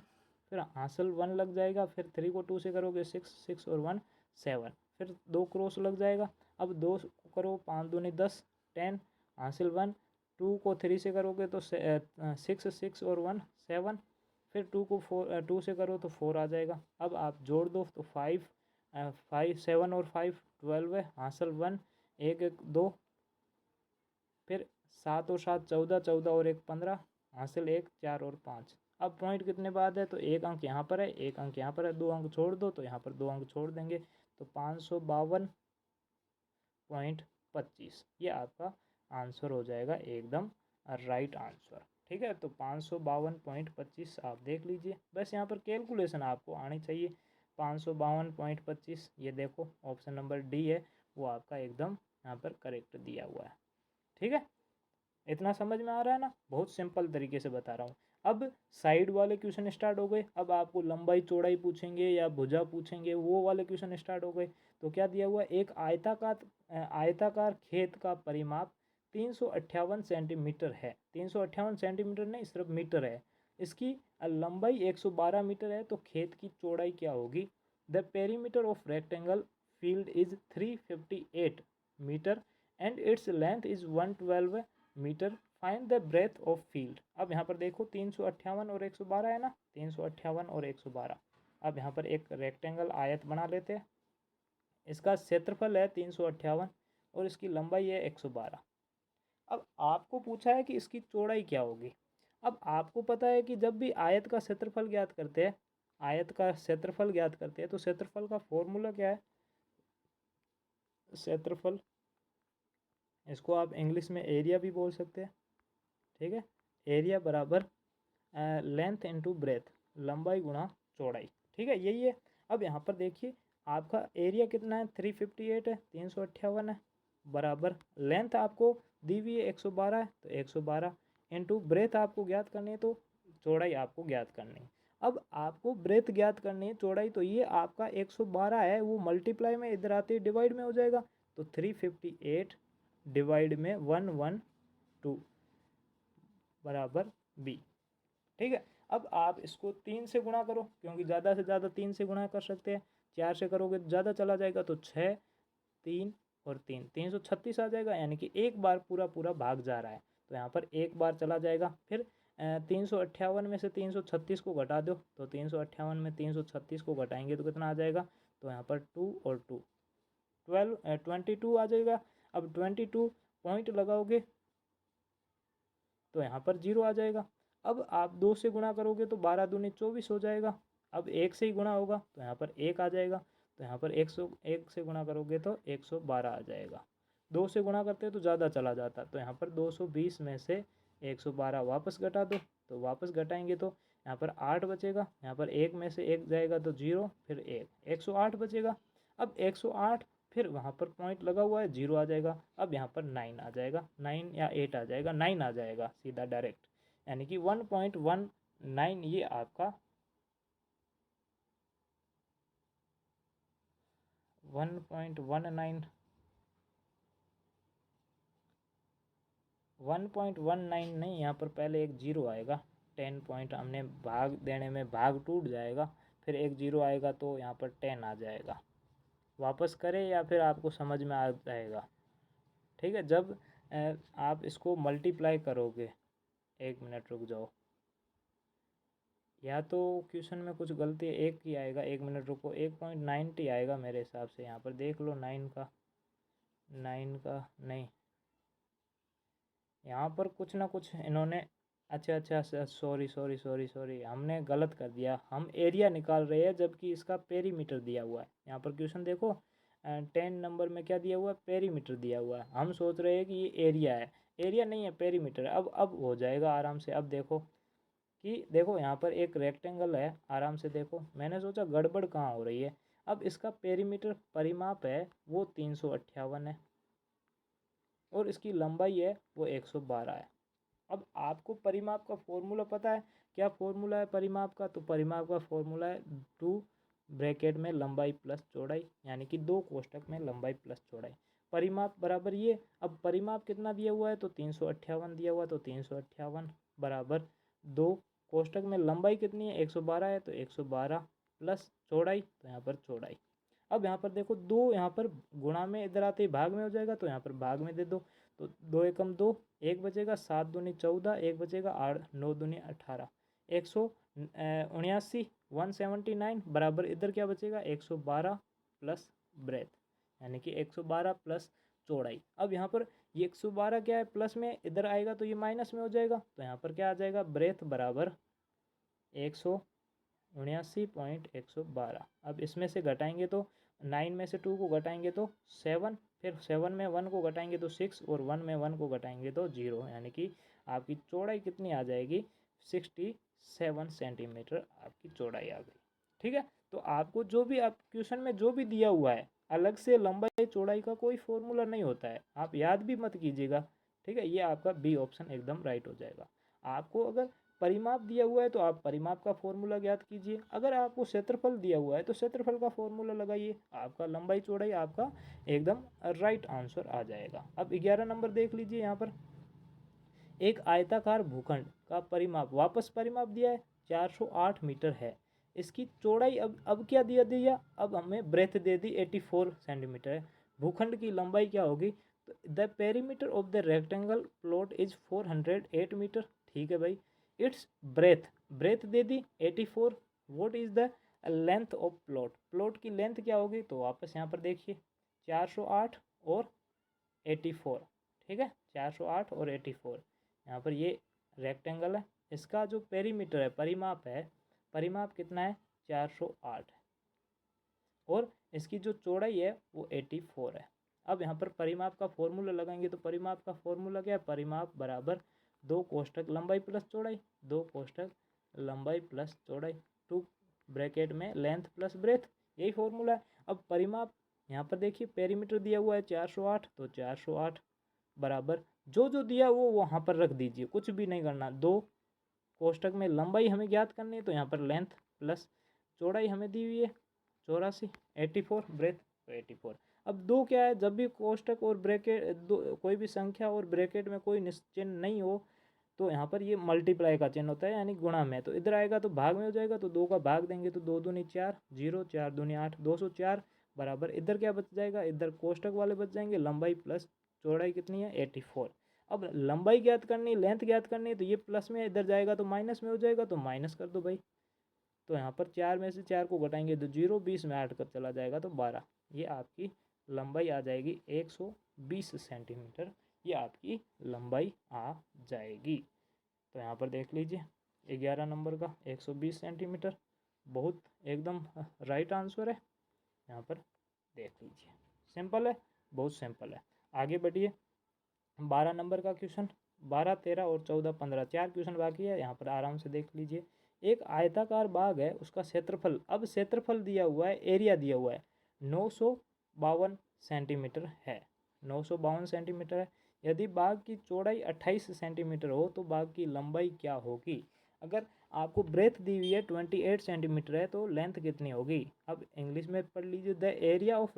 फिर हासिल 1 लग जाएगा। फिर 3 को 2 से करोगे 6, 6 और 1 7, फिर 2 क्रॉस लग जाएगा। अब 2 करो, 5 दूनी 10 10, हासिल 1, 2 को 3 से करोगे तो 6, 6 और 1 7, फिर 2 को 2 से करो तो 4 आ जाएगा। अब आप जोड़ दो तो 5 7 और 5 12 है, हासिल 1 1 1 2, फिर 7 और 7 14, 14 और 1 15, हासिल 1 4 और 5। अब पॉइंट कितने बाद है, तो 1 अंक यहाँ पर है, 1 अंक यहाँ पर है, 2 अंक छोड़ दो तो यहाँ पर 2 अंक छोड़ देंगे, तो 552.25 ये आपका आंसर हो जाएगा, एकदम राइट आंसर। ठीक है, तो 552.25 आप देख लीजिए। बस यहाँ पर कैलकुलेशन आपको आनी चाहिए। 552.25, ये देखो ऑप्शन नंबर डी है वो आपका एकदम यहाँ पर करेक्ट दिया हुआ है। ठीक है, इतना समझ में आ रहा है ना, बहुत सिंपल तरीके से बता रहा हूँ। अब साइड वाले क्वेश्चन स्टार्ट हो गए। अब आपको लंबाई चौड़ाई पूछेंगे या भुजा पूछेंगे, वो वाले क्वेश्चन स्टार्ट हो गए। तो क्या दिया हुआ, एक आयताकार खेत का परिमाप 358 सेंटीमीटर है। 358 सेंटीमीटर नहीं, सिर्फ मीटर है। इसकी लंबाई 112 मीटर है, तो खेत की चौड़ाई क्या होगी। The perimeter of rectangle field is 358 metre and its length is 112 metre, find the breadth of field. अब यहाँ पर देखो 358 और 112 है ना, 358 और 112। अब यहाँ पर एक रेक्टेंगल आयत बना लेते हैं। इसका क्षेत्रफल है 358 और इसकी लंबाई है 112। अब आपको पूछा है कि इसकी चौड़ाई क्या होगी। अब आपको पता है कि जब भी आयत का क्षेत्रफल ज्ञात करते हैं, आयत का क्षेत्रफल ज्ञात करते हैं, तो क्षेत्रफल का फॉर्मूला क्या है, क्षेत्रफल, इसको आप इंग्लिश में एरिया भी बोल सकते हैं। ठीक है, एरिया बराबर लेंथ इनटू ब्रेथ, लंबाई गुणा चौड़ाई। ठीक है, यही है। अब यहाँ पर देखिए आपका एरिया कितना है, 358 है, 358 है, बराबर लेंथ आपको दी हुई है 112 है, तो 112 इंटू ब्रेथ आपको ज्ञात करनी है, तो चौड़ाई आपको ज्ञात करनी है। अब आपको ब्रेथ ज्ञात करनी है, चौड़ाई, तो ये आपका 112 है, वो मल्टीप्लाई में इधर आते डिवाइड में हो जाएगा, तो 358 डिवाइड में 112 बराबर बी। ठीक है, अब आप इसको 3 से गुणा करो, क्योंकि ज़्यादा से ज़्यादा 3 से गुणा कर सकते हैं। 4 से करोगे तो ज़्यादा चला जाएगा, तो 6 3 और 3 336 आ जाएगा, यानी कि एक बार पूरा पूरा भाग जा रहा है, तो यहाँ पर एक बार चला जाएगा। फिर 358 में से 336 को घटा दो, तो 358 में 336 को घटाएंगे तो कितना आ जाएगा, तो यहाँ पर 2 और 2 22 आ जाएगा। अब 22 पॉइंट लगाओगे तो यहाँ पर 0 आ जाएगा। अब आप 2 से गुणा करोगे तो 12 दूनी 24 हो जाएगा। अब 1 से ही गुणा होगा तो यहाँ पर 1 आ जाएगा, तो यहाँ पर 101 से गुणा करोगे तो 112 आ जाएगा। 2 से गुणा करते तो ज़्यादा चला जाता, तो यहाँ पर 220 में से 112 वापस घटा दो, तो वापस घटाएंगे तो यहाँ पर 8 बचेगा। यहाँ पर 1 में से 1 जाएगा तो 0, फिर 1, 108 बचेगा। अब 108 फिर वहाँ पर पॉइंट लगा हुआ है, 0 आ जाएगा। अब यहाँ पर 9 आ जाएगा, 9 या 8 आ जाएगा, 9 आ जाएगा सीधा डायरेक्ट, यानी कि 1.19 ये आपका 1.19 1.19 नहीं, यहाँ पर पहले एक 0 आएगा। 10 पॉइंट हमने भाग देने में भाग टूट जाएगा, फिर एक 0 आएगा तो यहाँ पर 10 आ जाएगा। वापस करें या फिर आपको समझ में आ जाएगा? ठीक है, जब आप इसको मल्टीप्लाई करोगे, 1 मिनट रुक जाओ, या तो क्वेश्चन में कुछ गलती है, 1 ही आएगा, 1 मिनट रुको, 1.90 आएगा मेरे हिसाब से। यहाँ पर देख लो 9 का नहीं, यहाँ पर कुछ ना कुछ इन्होंने, अच्छा सॉरी, हमने गलत कर दिया। हम एरिया निकाल रहे हैं जबकि इसका पेरीमीटर दिया हुआ है। यहाँ पर क्वेश्चन देखो 10 नंबर में क्या दिया हुआ है, पेरीमीटर दिया हुआ है। हम सोच रहे हैं कि ये एरिया है, एरिया नहीं है, पेरीमीटर। अब हो जाएगा आराम से। अब देखो कि देखो यहाँ पर एक रेक्टेंगल है, आराम से देखो, मैंने सोचा गड़बड़ कहाँ हो रही है। अब इसका पेरीमीटर परिमाप है वो 358 है और इसकी लंबाई है वो 112 है। अब आपको परिमाप का फॉर्मूला पता है, क्या फॉर्मूला है परिमाप का? तो परिमाप का फॉर्मूला है 2 ब्रैकेट में लंबाई प्लस चौड़ाई, यानी कि 2 कोष्ठक में लंबाई प्लस चौड़ाई। परिमाप बराबर ये। अब परिमाप कितना दिया हुआ है, तो 358 दिया हुआ, तो 358 बराबर 2 कोष्ठक में लंबाई कितनी है, 112 है, तो 112 प्लस चौड़ाई, तो यहाँ पर चौड़ाई। अब यहाँ पर देखो 2, यहाँ पर गुणा में इधर आते ही भाग में हो जाएगा, तो यहाँ पर भाग में दे दो, तो 2 एकम 2, 1 बचेगा, 7 दूनी 14, 1 बचेगा 8, 9 दूनी 18, 179 179 बराबर इधर क्या बचेगा, 112 प्लस ब्रेथ, यानी कि 112 प्लस चौड़ाई। अब यहाँ पर ये 112 क्या है, प्लस में, इधर आएगा तो ये माइनस में हो जाएगा, तो यहाँ पर क्या आ जाएगा, ब्रेथ बराबर 179.112। अब इसमें से घटाएंगे तो 9 में से 2 को घटाएंगे तो 7, फिर 7 में 1 को घटाएंगे तो 6, और 1 में 1 को घटाएंगे तो 0, यानी कि आपकी चौड़ाई कितनी आ जाएगी, 67 सेंटीमीटर आपकी चौड़ाई आ गई। ठीक है, तो आपको जो भी आप क्वेश्चन में जो भी दिया हुआ है, अलग से लंबाई चौड़ाई का कोई फॉर्मूला नहीं होता है, आप याद भी मत कीजिएगा। ठीक है, ये आपका बी ऑप्शन एकदम राइट हो जाएगा। आपको अगर परिमाप दिया हुआ है तो आप परिमाप का फॉर्मूला ज्ञात कीजिए, अगर आपको क्षेत्रफल दिया हुआ है तो क्षेत्रफल का फॉर्मूला लगाइए, आपका लंबाई चौड़ाई आपका एकदम राइट आंसर आ जाएगा। अब 11 नंबर देख लीजिए, यहाँ पर एक आयताकार भूखंड का परिमाप, वापस परिमाप दिया है, 408 मीटर है। इसकी चौड़ाई अब क्या दिया, अब हमें ब्रेथ दे दी 84 सेंटीमीटर है। भूखंड की लंबाई क्या होगी, तो the perimeter of the rectangle plot is 408 metre. ठीक है भाई, इट्स ब्रेथ दे दी 84। What is the length of plot की लेंथ क्या होगी, तो वापस यहाँ पर देखिए 408 और 84। ठीक है, 408 और 84, यहाँ पर ये रेक्टेंगल है, इसका जो पेरीमीटर है, परिमाप कितना है, 408 है, और इसकी जो चौड़ाई है वो 84 है। अब यहाँ पर परिमाप का फॉर्मूला लगाएंगे, तो परिमाप का फॉर्मूला क्या है, परिमाप बराबर 2 कोष्ठक लंबाई प्लस चौड़ाई, 2 कोष्ठक लंबाई प्लस चौड़ाई, 2 ब्रैकेट में लेंथ प्लस ब्रेथ, यही फॉर्मूला है। अब परिमाप यहाँ पर देखिए, पेरीमीटर दिया हुआ है 408, तो 408 बराबर जो दिया वो वहाँ पर रख दीजिए, कुछ भी नहीं करना। 2 कोष्ठक में लंबाई हमें ज्ञात करनी है, तो यहाँ पर लेंथ प्लस चौड़ाई हमें दी हुई है 84, 84 ब्रेथ, तो 84। अब 2 क्या है, जब भी कोष्ठक और ब्रैकेट कोई भी संख्या और ब्रैकेट में कोई चिन्ह नहीं हो तो यहाँ पर ये मल्टीप्लाई का चिन्ह होता है, यानी गुणा में, तो इधर आएगा तो भाग में हो जाएगा, तो 2 का भाग देंगे तो 2 दूनी 4, 0, 4 दूनी 8, 204 बराबर इधर क्या बच जाएगा, इधर कोष्ठक वाले बच जाएंगे, लंबाई प्लस चौड़ाई कितनी है, 84। अब लंबाई ज्ञात करनी, लेंथ ज्ञात करनी, तो ये प्लस में इधर जाएगा तो माइनस में हो जाएगा, तो माइनस कर दो भाई। तो यहाँ पर 4 में से 4 को घटाएंगे तो 0, 20 में 8 कर चला जाएगा तो 12। ये आपकी लंबाई आ जाएगी 120 सेंटीमीटर, ये आपकी लंबाई आ जाएगी। तो यहाँ पर देख लीजिए 11 नंबर का 120 सेंटीमीटर बहुत एकदम राइट आंसर है। यहाँ पर देख लीजिए, सिंपल है, बहुत सिंपल है। आगे बढ़िए 12 नंबर का क्वेश्चन, 12, 13 और 14, 15 4 क्वेश्चन बाकी है। यहाँ पर आराम से देख लीजिए। एक आयताकार बाग है, उसका क्षेत्रफल, अब क्षेत्रफल दिया हुआ है, एरिया दिया हुआ है 952 सेंटीमीटर है, 952 सेंटीमीटर है। यदि बाग की चौड़ाई 28 सेंटीमीटर हो तो बाग की लंबाई क्या होगी। अगर आपको ब्रेथ दी हुई है 28 सेंटीमीटर है तो लेंथ कितनी होगी। अब इंग्लिश में पढ़ लीजिए, the area of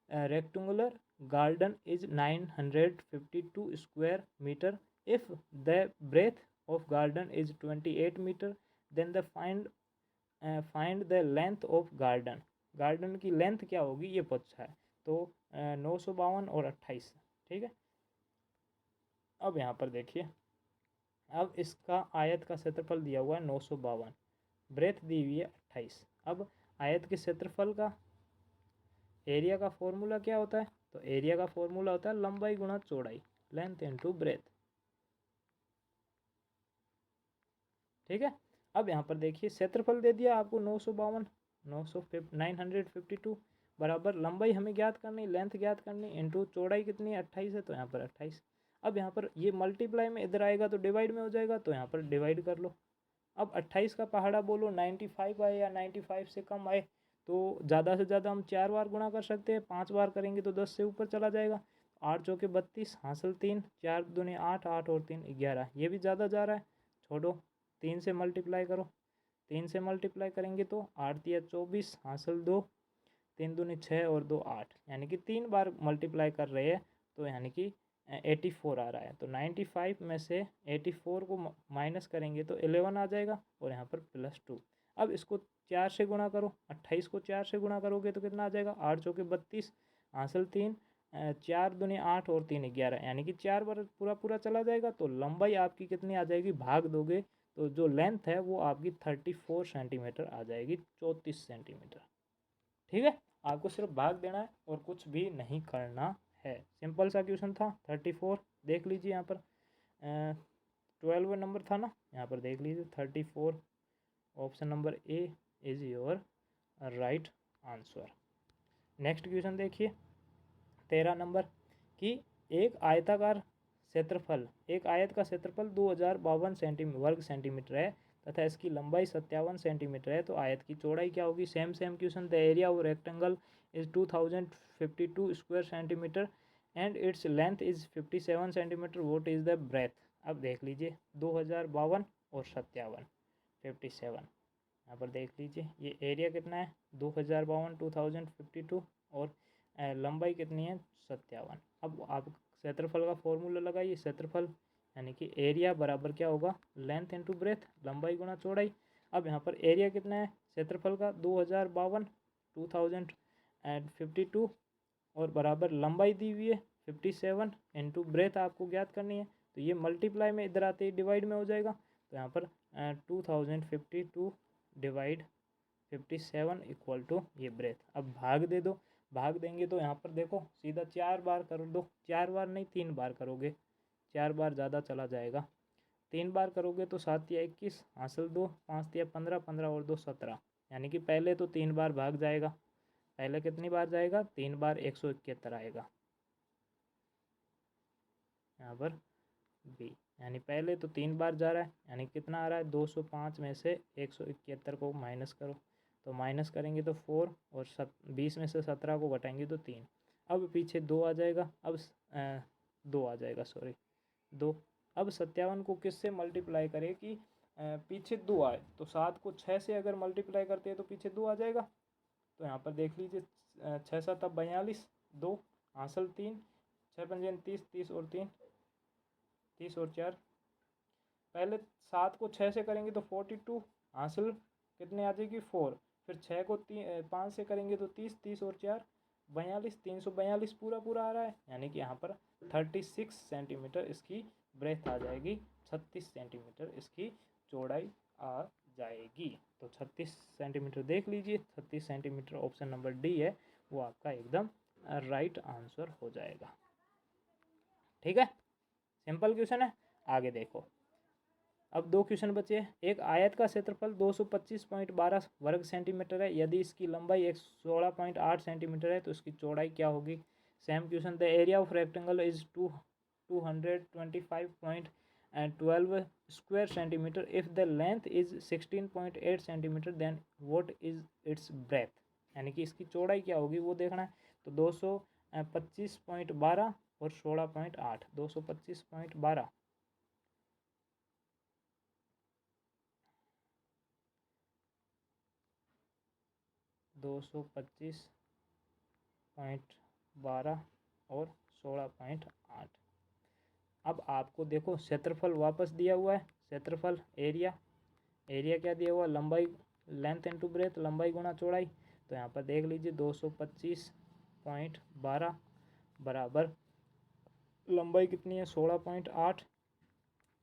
rectangular garden is 952 square meter. If the breadth of garden is 28 meter, then find the length of garden. Garden की लेंथ क्या होगी ये पूछा है। तो 952 और 28, ठीक है। अब यहाँ पर देखिए, अब इसका आयत का क्षेत्रफल दिया हुआ है 952, ब्रेथ दी हुई है 28। अब आयत के क्षेत्रफल का एरिया का फॉर्मूला क्या होता है, तो एरिया का फॉर्मूला होता है लंबाई गुणा चौड़ाई, लेंथ इनटू ब्रेथ, ठीक है। अब यहाँ पर देखिए क्षेत्रफल दे दिया आपको 952, 952 बराबर लंबाई हमें ज्ञात करनी, लेंथ ज्ञात करनी, इनटू चौड़ाई कितनी है 28 है, तो यहाँ पर 28। अब यहाँ पर ये मल्टीप्लाई में इधर आएगा तो डिवाइड में हो जाएगा, तो यहाँ पर डिवाइड कर लो। अब 28 का पहाड़ा बोलो 95 आए या 95 से कम आए तो ज़्यादा से ज़्यादा हम 4 बार गुणा कर सकते हैं, 5 बार करेंगे तो 10 से ऊपर चला जाएगा। 8 चौके 32, हासिल 3, 4 दूनी 8, 8 और 3 11, ये भी ज़्यादा जा रहा है, छोड़ो 3 से मल्टीप्लाई करो, 3 से मल्टीप्लाई करेंगे तो 8 या 24, हासिल 2, 3 दूनी 6 और 2 8, यानी कि 3 बार मल्टीप्लाई कर रहे हैं, तो यानी कि 84 आ रहा है। तो 95 में से 84 को माइनस करेंगे तो 11 आ जाएगा और यहाँ पर +2। अब इसको 4 से गुणा करो, 28 को 4 से गुणा करोगे तो कितना आ जाएगा, 8 चौके 32, हासिल 3, 4 दूनी 8 और 3 11, यानी कि 4 बार पूरा पूरा चला जाएगा। तो लंबाई आपकी कितनी आ जाएगी, भाग दोगे तो जो लेंथ है वो आपकी 34 सेंटीमीटर आ जाएगी, 34 सेंटीमीटर, ठीक है। आपको सिर्फ भाग देना है और कुछ भी नहीं करना है, सिंपल सा क्वेश्चन था। 34 देख लीजिए, यहाँ पर 12 नंबर था ना, यहाँ पर देख लीजिए 34, option number A is your right answer. Next question देखिए 13 नंबर कि एक आयताकार क्षेत्रफल, एक आयत का क्षेत्रफल 2052 वर्ग सेंटीमीटर है तथा इसकी लंबाई 57 सेंटीमीटर है, तो आयत की चौड़ाई क्या होगी। Same question, the area of rectangle is 2052 square centimetre and its length is 57 centimetre, what is the breadth. अब देख लीजिए 2052 और 57, 57, यहाँ पर देख लीजिए ये एरिया कितना है 2052, 2052 और लंबाई कितनी है 57। अब आप क्षेत्रफल का फॉर्मूला लगाइए, क्षेत्रफल यानी कि एरिया बराबर क्या होगा, लेंथ इनटू ब्रेथ, लंबाई गुणा चौड़ाई। अब यहाँ पर एरिया कितना है क्षेत्रफल का 2052, 2052 और बराबर लंबाई दी हुई है 57 इनटू ब्रेथ आपको ज्ञात करनी है। तो ये मल्टीप्लाई में इधर आते ही डिवाइड में हो जाएगा, तो यहाँ पर 2052 डिवाइड 57 इक्वल टू ये ब्रेथ। अब भाग दे दो, भाग देंगे तो यहाँ पर देखो सीधा 4 बार कर दो, 4 बार नहीं 3 बार करोगे, 4 बार ज़्यादा चला जाएगा। 3 बार करोगे तो 7 या 21, हासिल 2, 5 या 15, 15 और 2 17, यानी कि पहले तो 3 बार भाग जाएगा। पहले कितनी बार जाएगा, 3 बार, 171 आएगा यहाँ पर बी, यानी पहले तो 3 बार जा रहा है, यानी कितना आ रहा है 205 में से 171 को माइनस करो, तो माइनस करेंगे तो 4 और 20 में से 17 को घटाएंगे तो 3। अब पीछे 2 आ जाएगा, अब 2 आ जाएगा, सॉरी 2। अब 57 को किससे मल्टीप्लाई करें कि पीछे 2 आए, तो 7 को 6 से अगर मल्टीप्लाई करते हैं तो पीछे 2 आ जाएगा। तो यहाँ पर देख लीजिए 6 7 42, 2 हासिल 3, 6 पंजे 30, 30 और 3, 30 और 4, पहले 7 को 6 से करेंगे तो 42, हासिल कितने आ जाएगी 4, फिर 6 को 5 से करेंगे तो 30, 30 और 4 42, 342 पूरा पूरा आ रहा है, यानी कि यहाँ पर 36 सेंटीमीटर इसकी ब्रेथ आ जाएगी, 36 सेंटीमीटर इसकी चौड़ाई आ जाएगी। तो 36 सेंटीमीटर देख लीजिए, 36 सेंटीमीटर ऑप्शन नंबर डी है वो आपका एकदम राइट आंसर हो जाएगा। ठीक है, सिंपल क्वेश्चन है। आगे देखो, अब 2 क्वेश्चन बचे हैं। एक आयत का क्षेत्रफल 225.12 वर्ग सेंटीमीटर है, यदि इसकी लंबाई 16.8 सेंटीमीटर है तो इसकी चौड़ाई क्या होगी। Same question. The area of rectangle is 225.12 square centimetre. If the length is 16.8 centimetre then what is its breadth. यानी कि इसकी चौड़ाई क्या होगी वो देखना है। तो 225.12 और 16.8, 225.12 225.12 और 16.8। अब आपको देखो क्षेत्रफल वापस दिया हुआ है, क्षेत्रफल एरिया क्या दिया हुआ है, लंबाई लेंथ इंटू ब्रेथ, लंबाई गुणा चौड़ाई। तो यहाँ पर देख लीजिए 225.12 बराबर लंबाई कितनी है 16.8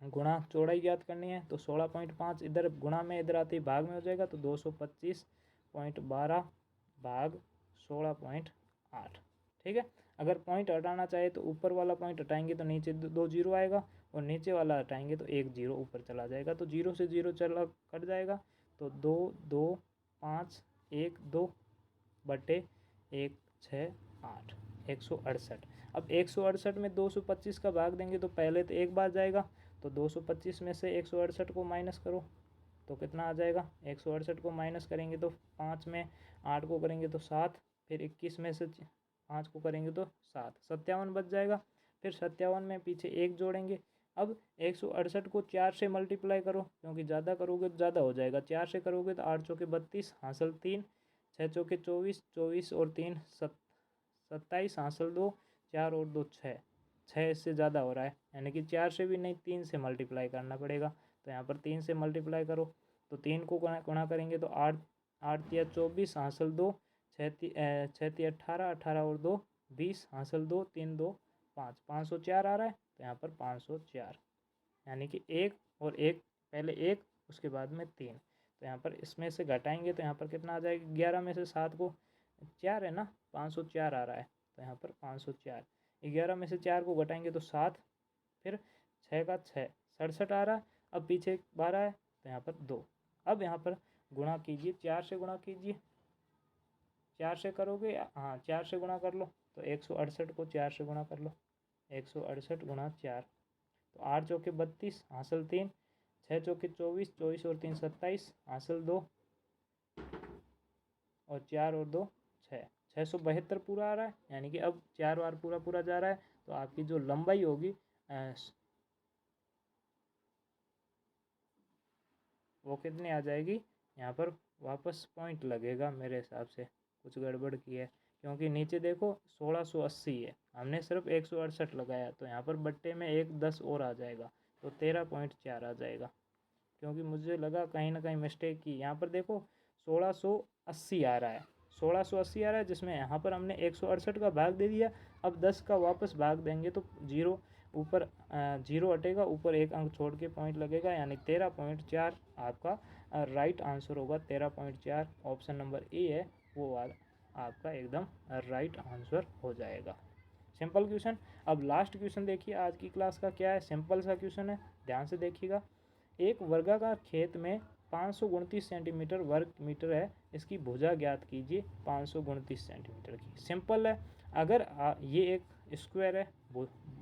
गुणा चौड़ाई ज्ञात करनी है तो 16.5 इधर गुणा में इधर आती भाग में हो जाएगा तो 225.12 भाग 16.8। ठीक है, अगर पॉइंट हटाना चाहे तो ऊपर वाला पॉइंट हटाएंगे तो नीचे 2 जीरो आएगा और नीचे वाला हटाएंगे तो 1 जीरो ऊपर चला जाएगा। तो 0 से 0 चला कट जाएगा तो 2 2 5 1 2 बटे 1 6 8 168। अब 168 में 225 का भाग देंगे तो पहले तो एक बार जाएगा तो 225 में से 168 को माइनस करो तो कितना आ जाएगा। 168 को माइनस करेंगे तो 5 में 8 को करेंगे तो 7, फिर 21 में से 5 को करेंगे तो 7, 57 बच जाएगा। फिर 57 में पीछे 1 जोड़ेंगे। अब 168 को 4 से मल्टीप्लाई करो क्योंकि ज़्यादा करोगे तो ज़्यादा हो जाएगा। 4 से करोगे तो 8 चौके 32 हासिल 3, 6 चौके 24, 24 और 3 27 हासिल 2, 4 और 2 6, 6 इससे ज़्यादा हो रहा है यानी कि 4 से भी नहीं 3 से मल्टीप्लाई करना पड़ेगा। तो यहाँ पर 3 से मल्टीप्लाई करो तो 3 को गुणा करेंगे तो 8 8 या 24 हासिल 2, 6 18, 18 और 2 20 हासिल 2, 3 2 5, 504 आ रहा है। तो यहाँ पर 504 यानी कि 1 और 1 पहले 1 उसके बाद में 3। तो यहाँ पर इसमें से घटाएंगे तो यहाँ पर कितना आ जाएगा। 11 में से 7 को 4 है ना, 504 आ रहा है। तो यहाँ पर 504, 11 में से 4 को घटाएंगे तो 7, फिर 6 का 6 67 आ रहा है। अब पीछे 12 है तो यहाँ पर 2। अब यहाँ पर गुणा कीजिए, 4 से गुणा कीजिए, 4 से करोगे, हाँ 4 से गुणा कर लो तो 168 को 4 से गुणा कर लो, 168 गुणा 4 तो 8 चौके 32 हासिल 3, 6 चौके 24, 24 और 3 27 हासिल 2 और 4 और 2 6, 672 पूरा आ रहा है। यानी कि अब 4 बार पूरा पूरा जा रहा है तो आपकी जो लंबाई होगी वो कितनी आ जाएगी। यहाँ पर वापस पॉइंट लगेगा मेरे हिसाब से, कुछ गड़बड़ की है क्योंकि नीचे देखो 1680 है, हमने सिर्फ 168 लगाया तो यहाँ पर बट्टे में 1 10 और आ जाएगा तो 13.4 आ जाएगा क्योंकि मुझे लगा कहीं ना कहीं मिस्टेक की। यहाँ पर देखो 1680 आ रहा है, 1680 आ रहा है जिसमें यहाँ पर हमने 168 का भाग दे दिया। अब 10 का वापस भाग देंगे तो जीरो ऊपर जीरो हटेगा, ऊपर 1 अंक छोड़ के पॉइंट लगेगा यानी 13.4 आपका राइट आंसर होगा। 13.4 ऑप्शन नंबर ए है वो आपका एकदम राइट आंसर हो जाएगा। Simple question. अब लास्ट क्वेश्चन देखिए आज की क्लास का क्या है, सिंपल सा क्वेश्चन है, ध्यान से देखिएगा। एक वर्गाकार खेत में 529 सेंटीमीटर वर्ग मीटर है, इसकी भुजा ज्ञात कीजिए 529 सेंटीमीटर की। सिंपल है, अगर ये एक स्क्वायर है,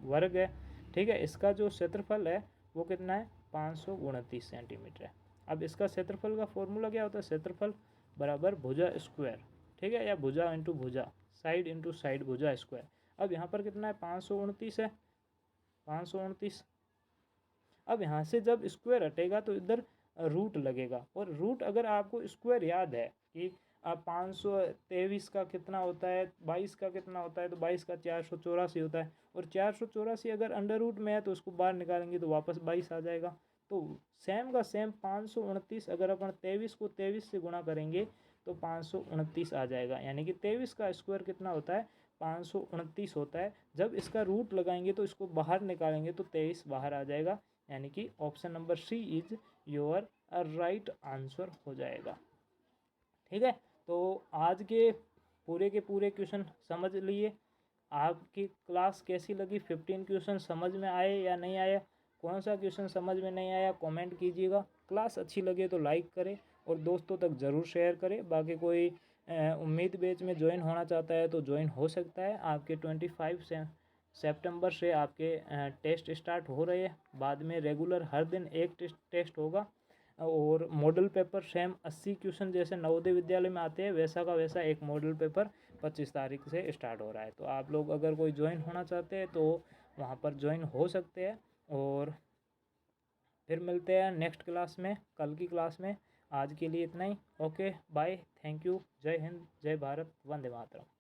वर्ग है, ठीक है, इसका जो क्षेत्रफल है वो कितना है 529 सेंटीमीटर है। अब इसका क्षेत्रफल का फॉर्मूला क्या होता है, क्षेत्रफल बराबर भुजा स्क्वायर, ठीक है, या भुजा इंटू भुजा, साइड इंटू साइड भुजा स्क्वायर। अब यहाँ पर कितना है 529 है, 529। अब यहाँ से जब स्क्वायर हटेगा तो इधर रूट लगेगा, और रूट अगर आपको स्क्वायर याद है कि 523 का कितना होता है, 22 का कितना होता है, तो 22 का 484 होता है, और 484 अगर अंडर रूट में है तो उसको बाहर निकालेंगे तो वापस 22 आ जाएगा। तो सेम का सेम 529 अगर अपन 23 को 23 से गुणा करेंगे तो 529 आ जाएगा। यानी कि 23 का स्क्वायर कितना होता है, 529 होता है। जब इसका रूट लगाएंगे तो इसको बाहर निकालेंगे तो 23 बाहर आ जाएगा। यानी कि option number C is your right answer हो जाएगा। ठीक है, तो आज के पूरे क्वेश्चन समझ लिए। आपकी क्लास कैसी लगी, 15 क्वेश्चन समझ में आए या नहीं आया, कौन सा क्वेश्चन समझ में नहीं आया कमेंट कीजिएगा। क्लास अच्छी लगे तो लाइक करें और दोस्तों तक ज़रूर शेयर करें। बाकी कोई उम्मीद बैच में ज्वाइन होना चाहता है तो ज्वाइन हो सकता है। आपके 25 सितंबर से आपके टेस्ट स्टार्ट हो रहे हैं। बाद में रेगुलर हर दिन एक टेस्ट होगा और मॉडल पेपर सेम 80 क्वेश्चन जैसे नवोदय विद्यालय में आते हैं वैसा का वैसा एक मॉडल पेपर 25 तारीख से स्टार्ट हो रहा है। तो आप लोग अगर कोई ज्वाइन होना चाहते हैं तो वहाँ पर ज्वाइन हो सकते हैं। और फिर मिलते हैं नेक्स्ट क्लास में, कल की क्लास में। आज के लिए इतना ही। ओके बाय, थैंक यू, जय हिंद, जय भारत, वंदे मातरम।